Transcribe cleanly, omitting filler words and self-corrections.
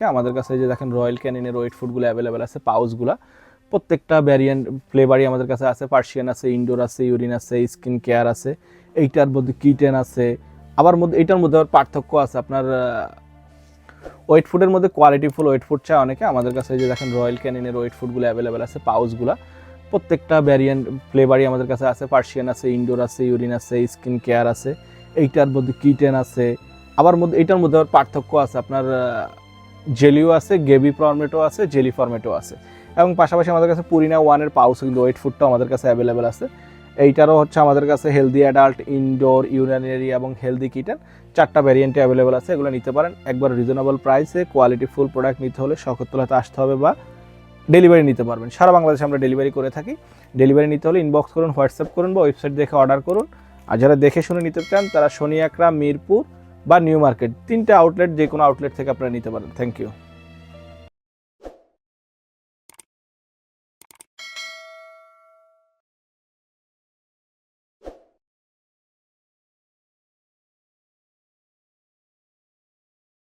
আমাদের কাছে এই যে দেখেন রয়্যাল ক্যানিনের ওয়েট ফুডগুলো অ্যাভেলেবেল আছে, পাউচগুলো প্রত্যেকটা ভ্যারিয়েন্ট ফ্লেভারই আমাদের কাছে আছে। পার্সিয়ান আছে, ইনডোর আছে, ইউরিন আছে, স্কিন কেয়ার আছে, এইটার মধ্যে কিটেন আছে, আবার এইটার মধ্যে আবার পার্থক্য আছে। আপনার ওয়েট ফুডের মধ্যে কোয়ালিটিফুল ওয়েট ফুড চায় অনেকে, আমাদের কাছে এই যে দেখেন রয়্যাল ক্যানিনের ওয়েট ফুডগুলো অ্যাভেলেবেল আছে, পাউচগুলো প্রত্যেকটা ভ্যারিয়েন্ট ফ্লেভারই আমাদের কাছে আছে। পার্সিয়ান আছে, ইনডোর আছে, ইউরিন আছে, স্কিন কেয়ার আছে, এইটার মধ্যে কিটেন আছে, আবার এইটার মধ্যে আবার পার্থক্য আছে। আপনার জেলিও আছে, গেবি ফরম্যাটও আছে, জেলি ফরম্যাটও আছে, এবং পাশাপাশি আমাদের কাছে পুরিনা ওয়ানের পাউচ কিন্তু ওয়েট ফুডটাও আমাদের কাছে অ্যাভেলেবেল আছে। এইটারও হচ্ছে আমাদের কাছে হেলদি অ্যাডাল্ট, ইনডোর, ইউরিনারি এবং হেলদি কিটেন চারটা ভ্যারিয়েন্টে অ্যাভেলেবেল আছে। এগুলো নিতে পারেন একবার রিজনেবল প্রাইসে। কোয়ালিটি ফুল প্রোডাক্ট নিতে হলে শখতলাতে আসতে হবে বা ডেলিভারি নিতে পারবেন। সারা বাংলাদেশে আমরা ডেলিভারি করে থাকি। ডেলিভারি নিতে হলে ইনবক্স করুন, হোয়াটসঅ্যাপ করুন বা ওয়েবসাইট দেখে অর্ডার করুন। আর যারা দেখে শুনে নিতে চান তারা শনি একরা, মিরপুর বা নিউ মার্কেট তিনটে আউটলেট, যে কোনো আউটলেট থেকে আপনারা নিতে পারেন। Thank you.